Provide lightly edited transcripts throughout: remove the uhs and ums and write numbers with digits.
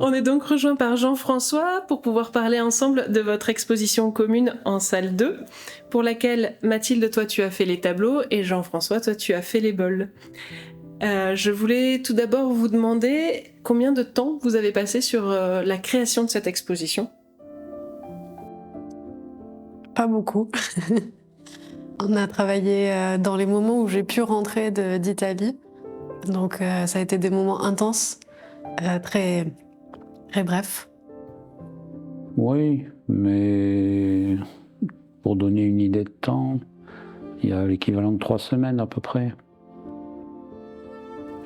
On est donc rejoint par Jean-François pour pouvoir parler ensemble de votre exposition commune en salle 2, pour laquelle Mathilde, toi tu as fait les tableaux et Jean-François, toi tu as fait les bols. Je voulais tout d'abord vous demander combien de temps vous avez passé sur la création de cette exposition. Pas beaucoup. On a travaillé dans les moments où j'ai pu rentrer d'Italie. Donc ça a été des moments intenses, très, très brefs. Oui, mais pour donner une idée de temps, il y a l'équivalent de 3 semaines à peu près.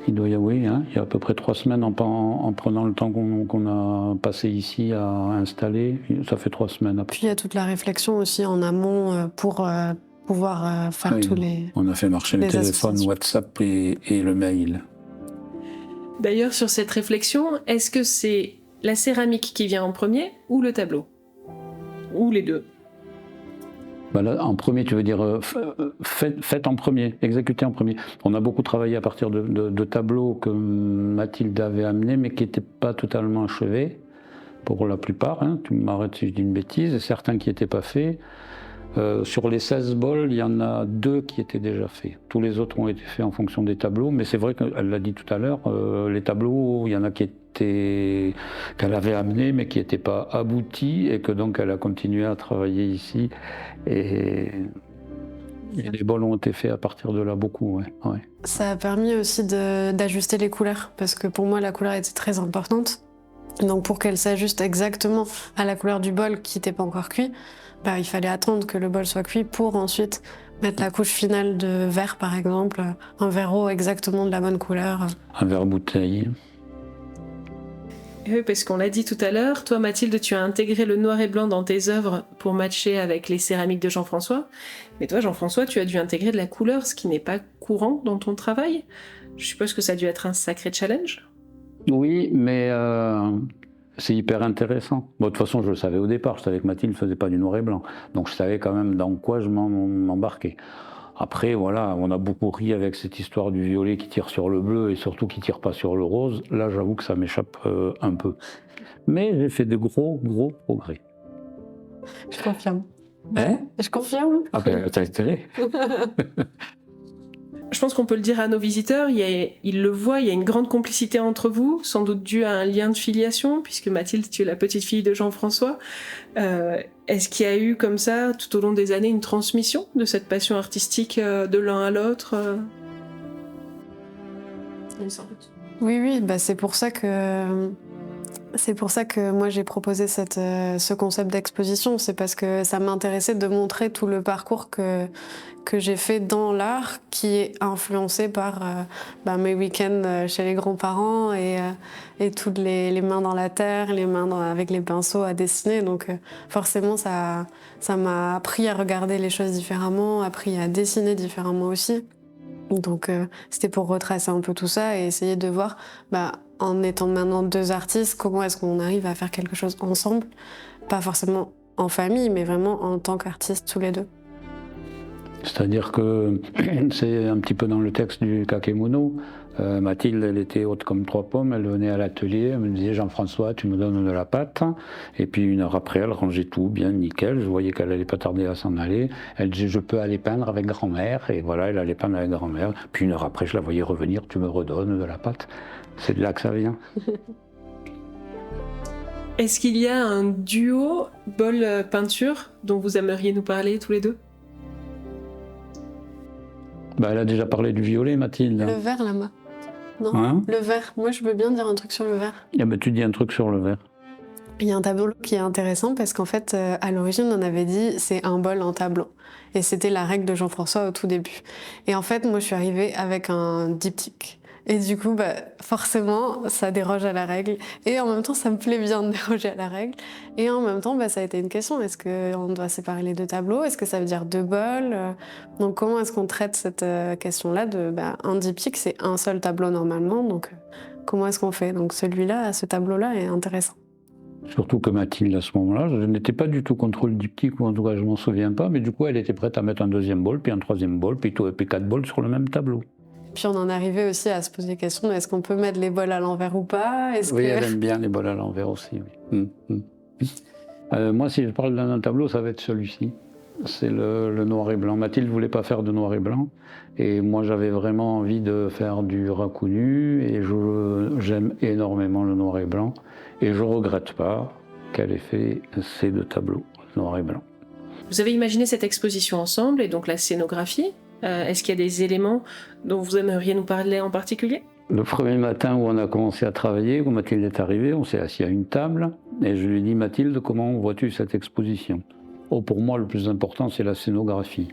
Il doit y avoir, oui, il y a à peu près 3 semaines en prenant le temps qu'on a passé ici à installer. Ça fait 3 semaines après. Puis il y a toute la réflexion aussi en amont pour pouvoir faire tous les... On a fait marcher le téléphone, WhatsApp et le mail. D'ailleurs, sur cette réflexion, est-ce que c'est la céramique qui vient en premier ou le tableau? Ou les deux? Bah là, en premier, tu veux dire faites en premier, exécutez en premier. On a beaucoup travaillé à partir de tableaux que Mathilde avait amenés, mais qui n'étaient pas totalement achevés, pour la plupart. Hein. Tu m'arrêtes si je dis une bêtise, et certains qui n'étaient pas faits. Sur les 16 bols, il y en a 2 qui étaient déjà faits. Tous les autres ont été faits en fonction des tableaux, mais c'est vrai qu'elle l'a dit tout à l'heure, les tableaux, il y en a qu'elle avait amenés, mais qui n'étaient pas aboutis, et que donc elle a continué à travailler ici. Et les bols ont été faits à partir de là, beaucoup. Ouais. Ça a permis aussi d'ajuster les couleurs, parce que pour moi, la couleur était très importante. Donc pour qu'elle s'ajuste exactement à la couleur du bol qui n'était pas encore cuit, il fallait attendre que le bol soit cuit pour ensuite mettre la couche finale de verre, par exemple, un verre eau exactement de la bonne couleur. Un verre bouteille. Oui, parce qu'on l'a dit tout à l'heure, toi Mathilde, tu as intégré le noir et blanc dans tes œuvres pour matcher avec les céramiques de Jean-François. Mais toi Jean-François, tu as dû intégrer de la couleur, ce qui n'est pas courant dans ton travail. Je suppose que ça a dû être un sacré challenge. Oui, mais c'est hyper intéressant. Bon, de toute façon, je le savais au départ. Je savais que Mathilde ne faisait pas du noir et blanc. Donc je savais quand même dans quoi je m'embarquais. Après, voilà, on a beaucoup ri avec cette histoire du violet qui tire sur le bleu et surtout qui tire pas sur le rose. Là, j'avoue que ça m'échappe un peu. Mais j'ai fait de gros progrès. Je confirme. Hein? Je confirme. Ah ben, t'as intérêt. Je pense qu'on peut le dire à nos visiteurs, ils le voient, il y a une grande complicité entre vous, sans doute due à un lien de filiation, puisque Mathilde, tu es la petite fille de Jean-François. Est-ce qu'il y a eu comme ça, tout au long des années, une transmission de cette passion artistique de l'un à l'autre Oui, c'est pour ça que... C'est pour ça que moi j'ai proposé ce concept d'exposition, c'est parce que ça m'intéressait de montrer tout le parcours que j'ai fait dans l'art, qui est influencé par mes week-ends chez les grands-parents et toutes les mains dans la terre, les mains avec les pinceaux à dessiner. Donc forcément ça m'a appris à regarder les choses différemment, appris à dessiner différemment aussi. Donc c'était pour retracer un peu tout ça et essayer de voir, en étant maintenant 2 artistes, comment est-ce qu'on arrive à faire quelque chose ensemble, pas forcément en famille, mais vraiment en tant qu'artistes tous les deux. C'est-à-dire que c'est un petit peu dans le texte du kakemono. Mathilde, elle était haute comme 3 pommes, elle venait à l'atelier, elle me disait « Jean-François, tu me donnes de la pâte ?» Et puis 1 heure après, elle rangeait tout bien nickel, je voyais qu'elle allait pas tarder à s'en aller. Elle disait « Je peux aller peindre avec grand-mère ?» Et voilà, elle allait peindre avec grand-mère. Puis 1 heure après, je la voyais revenir « Tu me redonnes de la pâte ?» C'est de là que ça vient. Est-ce qu'il y a un duo bol-peinture dont vous aimeriez nous parler tous les deux? Elle a déjà parlé du violet, Mathilde. Le vert, là-bas. Non, hein? Le vert. Moi, je veux bien dire un truc sur le vert. Tu dis un truc sur le vert. Il y a un tableau qui est intéressant parce qu'en fait, à l'origine, on avait dit c'est un bol, un tableau. Et c'était la règle de Jean-François au tout début. Et en fait, moi, je suis arrivée avec un diptyque. Et du coup, forcément, ça déroge à la règle. Et en même temps, ça me plaît bien de déroger à la règle. Et en même temps, ça a été une question. Est-ce qu'on doit séparer les 2 tableaux? Est-ce que ça veut dire 2 bols? Donc, comment est-ce qu'on traite cette question-là un diptyque, c'est un seul tableau normalement. Donc, comment est-ce qu'on fait? Donc, ce tableau-là est intéressant. Surtout que Mathilde, à ce moment-là, je n'étais pas du tout contre le diptyque, ou en tout cas, je m'en souviens pas. Mais du coup, elle était prête à mettre un 2e bol, puis un 3e bol, puis 4 bols sur le même tableau. Puis on en arrivait aussi à se poser des questions, est-ce qu'on peut mettre les bols à l'envers ou pas? Oui, elle aime bien les bols à l'envers aussi. Oui. Moi, si je parle d'un tableau, ça va être celui-ci. C'est le noir et blanc. Mathilde ne voulait pas faire de noir et blanc. Et moi, j'avais vraiment envie de faire du raku nu. Et j'aime énormément le noir et blanc. Et je ne regrette pas qu'elle ait fait ces deux tableaux, noir et blanc. Vous avez imaginé cette exposition ensemble et donc la scénographie. Est-ce qu'il y a des éléments dont vous aimeriez nous parler en particulier ? Le premier matin où on a commencé à travailler, où Mathilde est arrivée, on s'est assis à une table et je lui ai dit « Mathilde, comment vois-tu cette exposition ?» Oh, pour moi, le plus important, c'est la scénographie.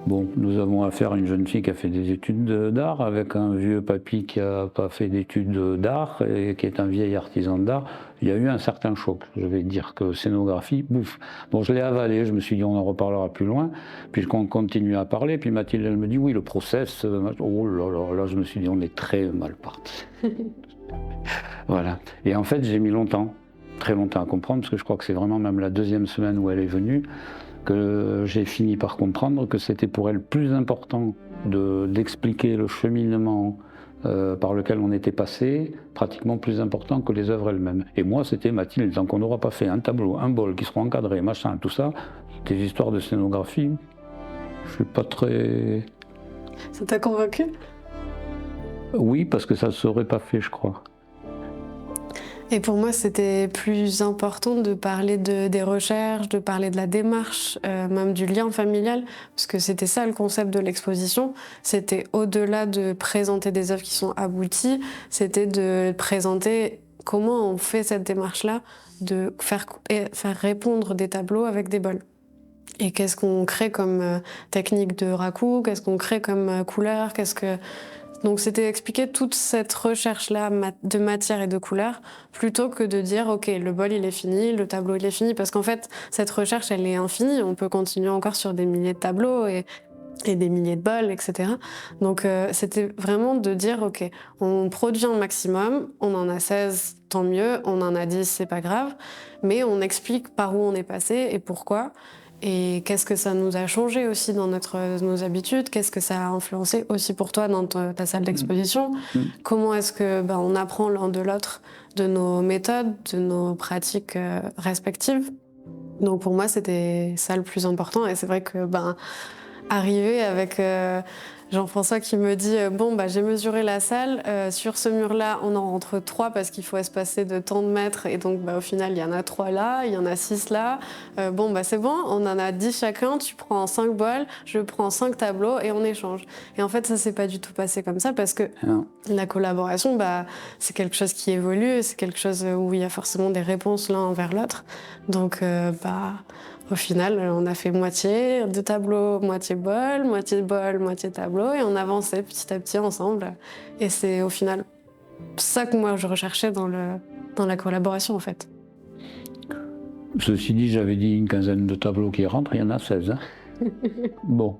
Bon, nous avons affaire à une jeune fille qui a fait des études d'art, avec un vieux papy qui n'a pas fait d'études d'art et qui est un vieil artisan d'art. Il y a eu un certain choc. Je vais dire que scénographie, bouf. Bon, je l'ai avalé, je me suis dit on en reparlera plus loin. Puis on continue à parler, puis Mathilde, elle me dit oui, le process. Oh là là, là, je me suis dit on est très mal parti. Voilà. Et en fait, j'ai mis très longtemps à comprendre, parce que je crois que c'est vraiment même la deuxième semaine où elle est venue, que j'ai fini par comprendre que c'était pour elle plus important d'expliquer le cheminement par lequel on était passé, pratiquement plus important que les œuvres elles-mêmes. Et moi, c'était Mathilde, tant qu'on n'aura pas fait un tableau, un bol qui sera encadré, machin, tout ça, des histoires de scénographie, je suis pas très... Ça t'a convaincu ? Oui, parce que ça ne serait pas fait, je crois. Et pour moi, c'était plus important de parler des recherches, de parler de la démarche, même du lien familial, parce que c'était ça le concept de l'exposition. C'était au-delà de présenter des œuvres qui sont abouties, c'était de présenter comment on fait cette démarche-là, de faire répondre des tableaux avec des bols. Et qu'est-ce qu'on crée comme technique de raku, qu'est-ce qu'on crée comme couleur, Donc c'était expliquer toute cette recherche-là de matière et de couleur, plutôt que de dire ok, le bol il est fini, le tableau il est fini, parce qu'en fait cette recherche elle est infinie, on peut continuer encore sur des milliers de tableaux et des milliers de bols, etc. Donc c'était vraiment de dire ok, on produit un maximum, on en a 16, tant mieux, on en a 10, c'est pas grave, mais on explique par où on est passé et pourquoi. Et qu'est-ce que ça nous a changé aussi dans nos habitudes? Qu'est-ce que ça a influencé aussi pour toi dans ta salle d'exposition? Comment est-ce que on apprend l'un de l'autre de nos méthodes, de nos pratiques respectives? Donc pour moi, c'était ça le plus important. Et c'est vrai que arriver avec Jean-François qui me dit j'ai mesuré la salle, sur ce mur-là on en rentre 3 parce qu'il faut espacer de tant de mètres et donc au final il y en a 3 là, il y en a 6 là, c'est bon, on en a 10 chacun, tu prends 5 bols, je prends 5 tableaux et on échange. Et en fait ça s'est pas du tout passé comme ça parce que la collaboration c'est quelque chose qui évolue, c'est quelque chose où il y a forcément des réponses l'un envers l'autre. Donc au final, on a fait moitié de tableau, moitié bol, moitié tableau, et on avançait petit à petit ensemble. Et c'est au final ça que moi je recherchais dans la collaboration en fait. Ceci dit, j'avais dit une quinzaine de tableaux qui rentrent, il y en a 16. Bon.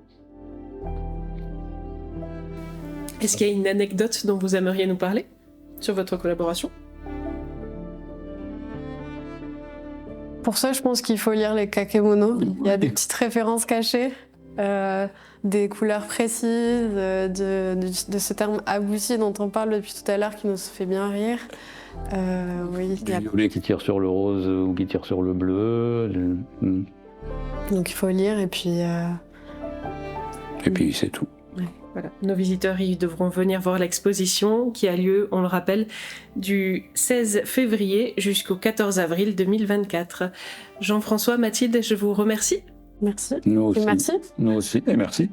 Est-ce qu'il y a une anecdote dont vous aimeriez nous parler sur votre collaboration ? Pour ça, je pense qu'il faut lire les kakemono. Il y a des petites références cachées, des couleurs précises, de ce terme abouti dont on parle depuis tout à l'heure qui nous fait bien rire. Oui, du violet qui tire sur le rose ou qui tire sur le bleu. Donc il faut lire et puis... Et puis c'est tout. Voilà. Nos visiteurs ils devront venir voir l'exposition qui a lieu, on le rappelle, du 16 février jusqu'au 14 avril 2024. Jean-François, Mathilde, je vous remercie. Merci. Nous aussi. Et merci. Nous aussi. Et merci.